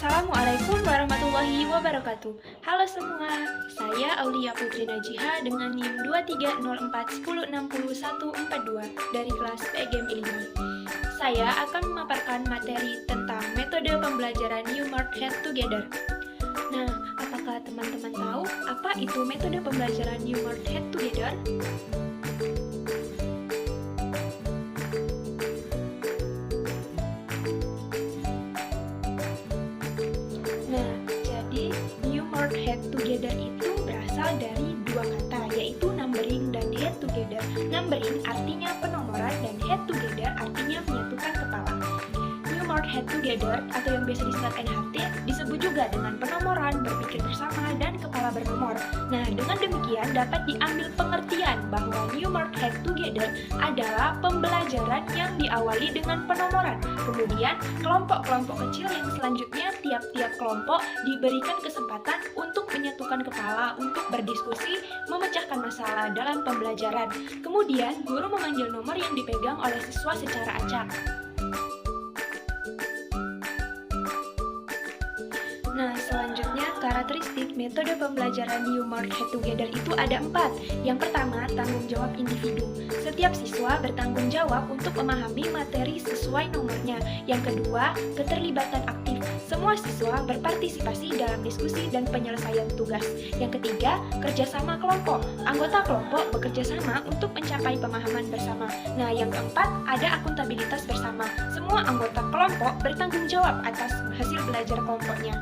Assalamualaikum warahmatullahi wabarakatuh. Halo semua, saya Aulia Putri Najiha dengan NIM 230410604142 dari kelas PGM 5. Saya akan memaparkan materi tentang metode pembelajaran New Mart Head Together. Nah, apakah teman-teman tahu apa itu metode pembelajaran New Mart Head Together? Nah, jadi New Mart Head Together itu berasal dari dua kata, yaitu numbering dan head together. Numbering artinya penomoran dan head together artinya menyatukan kepala. New Mart Head Together atau yang biasa disingkat NHT disebut juga dengan penomoran, berpikir bersama, dan kepala bernomor. Nah, dengan demikian dapat diambil pengertian bahwa New Mart Head Together adalah pembelajaran yang diawali dengan penomoran. Kemudian, kelompok-kelompok kecil yang selanjutnya tiap-tiap kelompok diberikan kesempatan untuk menyatukan kepala untuk berdiskusi, memecahkan masalah dalam pembelajaran. Kemudian, guru memanggil nomor yang dipegang oleh siswa secara acak. Nah, selanjutnya karakteristik metode pembelajaran New Mart Head Together itu ada 4. Yang pertama, tanggung jawab individu. Setiap siswa bertanggung jawab untuk memahami materi sesuai nomornya. Yang kedua, keterlibatan aktif. Semua siswa berpartisipasi dalam diskusi dan penyelesaian tugas. Yang ketiga, kerjasama kelompok. Anggota kelompok bekerja sama untuk mencapai pemahaman bersama. Nah, yang keempat, ada akuntabilitas bersama. Semua anggota kelompok bertanggung jawab atas hasil belajar kelompoknya.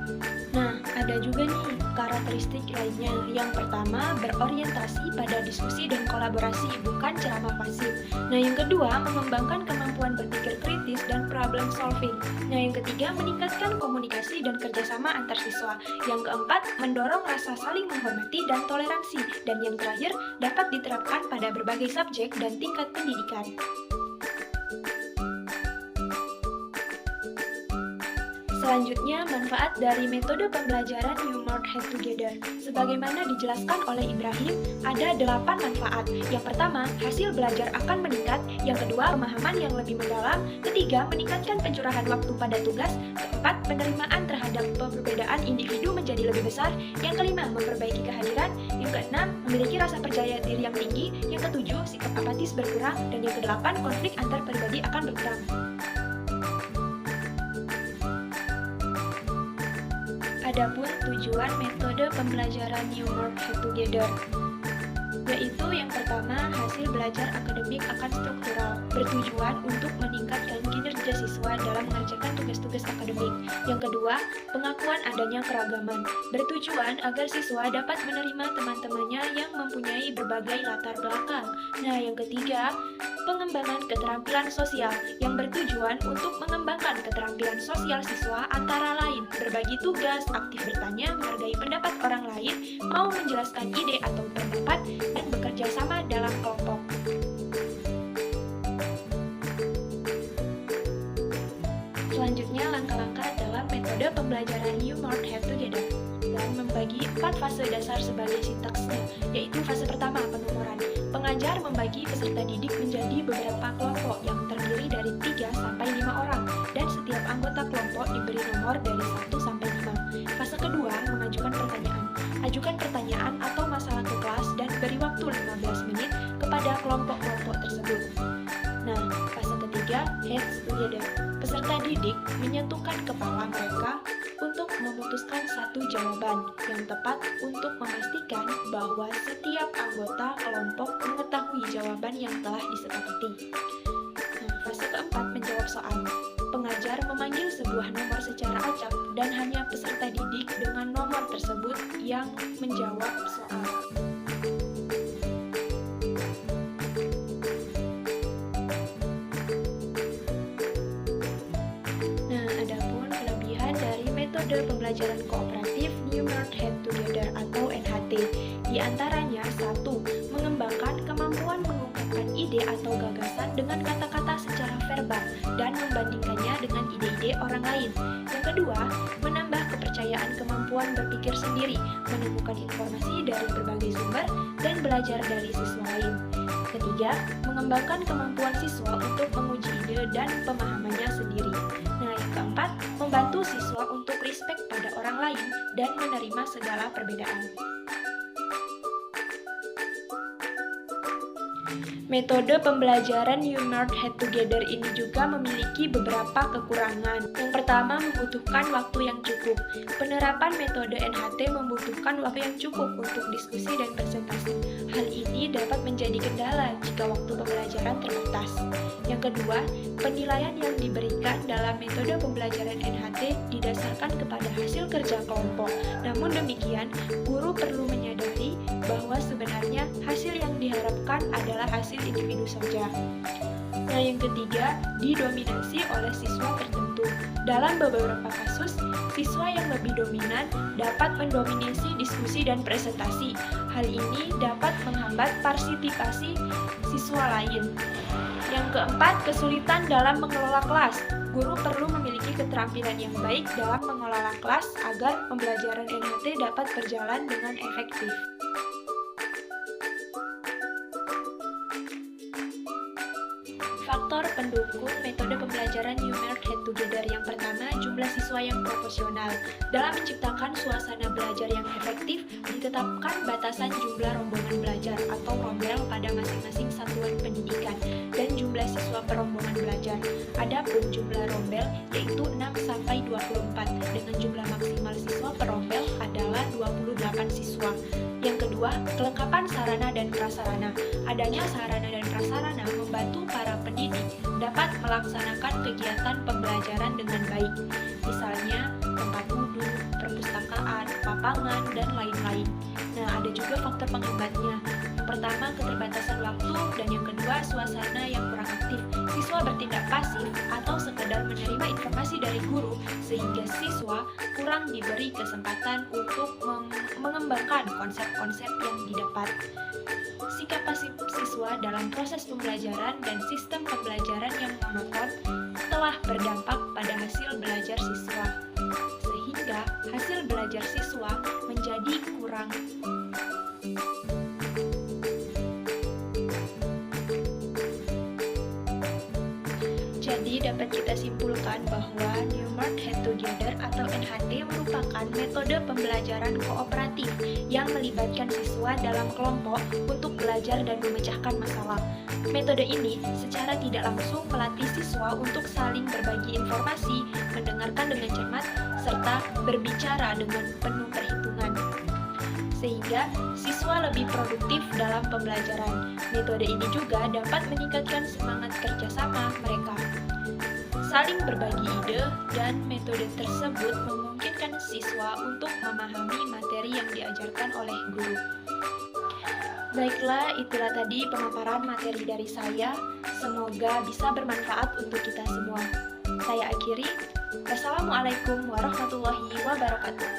Nah, ada juga nih karakteristik lainnya. Yang pertama, berorientasi pada diskusi dan kolaborasi, bukan ceramah pasif. Nah, yang kedua, mengembangkan kemampuan berpikir kritis dan problem solving. Nah, yang ketiga, meningkatkan komunikasi dan kerjasama antar siswa. Yang keempat, mendorong rasa saling menghormati dan toleransi. Dan yang terakhir, dapat diterapkan pada berbagai subjek dan tingkat pendidikan. Selanjutnya, manfaat dari metode pembelajaran New Mart Head Together. Sebagaimana dijelaskan oleh Ibrahim, ada 8 manfaat. Yang pertama, hasil belajar akan meningkat. Yang kedua, pemahaman yang lebih mendalam. Ketiga, meningkatkan pencurahan waktu pada tugas. Keempat, penerimaan terhadap perbedaan individu menjadi lebih besar. Yang kelima, memperbaiki kehadiran. Yang keenam, memiliki rasa percaya diri yang tinggi. Yang ketujuh, sikap apatis berkurang. Dan yang kedelapan, konflik antar pribadi akan berkurang. Adapun tujuan metode pembelajaran New Mart Head Together, yaitu yang pertama, hasil belajar akademik akan struktural, bertujuan untuk meningkatkan kinerja siswa dalam mengerjakan tugas-tugas akademik. Yang kedua, pengakuan adanya keragaman, bertujuan agar siswa dapat menerima teman-temannya yang mempunyai berbagai latar belakang. Nah, yang ketiga, pengembangan keterampilan sosial, yang bertujuan untuk mengembangkan keterampilan sosial siswa antara lain berbagi tugas, aktif bertanya, menghargai pendapat orang lain, mau menjelaskan ide atau pendapat, dan bekerja sama dalam kelompok. Selanjutnya, langkah-langkah dalam metode pembelajaran New Mart Head Together dan membagi 4 fase dasar sebagai sintaksnya, yaitu fase pertama, penomoran. Pengajar membagi peserta didik menjadi beberapa kelompok yang terdiri dari 3 sampai 5 orang, dan setiap anggota kelompok diberi nomor dari 1 sampai 5. Fase kedua, mengajukan pertanyaan. Ajukan pertanyaan atau masalah ke kelas dan beri waktu 15 menit kepada kelompok-kelompok tersebut. Nah, fase ketiga, Heads Together. Peserta didik menyatukan kepala mereka untuk memutuskan satu jawaban yang tepat untuk memastikan bahwa setiap anggota kelompok mengetahui jawaban yang telah disepakati. Nah, fase keempat, menjawab soal. Pengajar memanggil sebuah nomor secara acak dan hanya peserta didik dengan nomor tersebut yang menjawab soal. Metode pembelajaran kooperatif New Mart Head Together atau NHT. Di antaranya, 1. Mengembangkan kemampuan mengungkapkan ide atau gagasan dengan kata-kata secara verbal dan membandingkannya dengan ide-ide orang lain. Yang kedua, menambah kepercayaan kemampuan berpikir sendiri, menemukan informasi dari berbagai sumber, dan belajar dari siswa lain. Ketiga, mengembangkan kemampuan siswa untuk menguji ide dan pemahamannya sendiri. Nah, yang keempat, membantu siswa untuk respect pada orang lain dan menerima segala perbedaan. Metode pembelajaran New Mart Head Together ini juga memiliki beberapa kekurangan. Yang pertama, membutuhkan waktu yang cukup. Penerapan metode NHT membutuhkan waktu yang cukup untuk diskusi dan presentasi. Hal ini dapat menjadi kendala jika waktu pembelajaran terbatas. Yang kedua, penilaian yang diberikan dalam metode pembelajaran NHT didasarkan kepada hasil kerja kelompok. Namun demikian, guru perlu menyadari bahwa sebenarnya hasil yang diharapkan adalah hasil individu saja. Nah, yang ketiga, didominasi oleh siswa tertentu. Dalam beberapa kasus, siswa yang lebih dominan dapat mendominasi diskusi dan presentasi. Hal ini dapat menghambat partisipasi siswa lain. Yang keempat, kesulitan dalam mengelola kelas. Guru perlu memiliki keterampilan yang baik dalam mengelola kelas agar pembelajaran NHT dapat berjalan dengan efektif. Faktor pendukung metode pembelajaran New Mart Head Together. Yang pertama, jumlah siswa yang proporsional. Dalam menciptakan suasana belajar yang efektif, ditetapkan batasan jumlah rombongan belajar atau rombel pada masing-masing satuan pendidikan dan jumlah siswa per rombongan belajar. Adapun jumlah rombel yaitu 6-24 dengan jumlah maksimal siswa per rombel adalah 28 siswa. Yang kedua, kelengkapan sarana dan prasarana. Adanya sarana dan prasarana membantu para pendidik dapat melaksanakan kegiatan pembelajaran dengan baik. Misalnya, tempat duduk, perpustakaan, papangan, dan lain-lain. Nah, ada juga faktor penghambatnya. Yang pertama, keterbatasan waktu, dan yang kedua, suasana yang kurang aktif. Siswa bertindak pasif atau sekedar menerima informasi dari guru, sehingga siswa kurang diberi kesempatan untuk mengembangkan konsep-konsep yang didapat. Sikap pasif siswa dalam proses pembelajaran dan sistem pembelajaran yang monoton telah berdampak pada hasil belajar siswa, sehingga hasil belajar siswa menjadi kurang. Jadi dapat kita simpulkan bahwa New Mart Head Together atau NHT merupakan metode pembelajaran kooperatif yang melibatkan siswa dalam kelompok untuk belajar dan memecahkan masalah. Metode ini secara tidak langsung melatih siswa untuk saling berbagi informasi, mendengarkan dengan cermat, serta berbicara dengan penuh perhitungan, sehingga siswa lebih produktif dalam pembelajaran. Metode ini juga dapat meningkatkan semangat kerjasama mereka, saling berbagi ide, dan metode tersebut memungkinkan siswa untuk memahami materi yang diajarkan oleh guru. Baiklah, itulah tadi pemaparan materi dari saya. Semoga bisa bermanfaat untuk kita semua. Saya akhiri. Wassalamualaikum warahmatullahi wabarakatuh.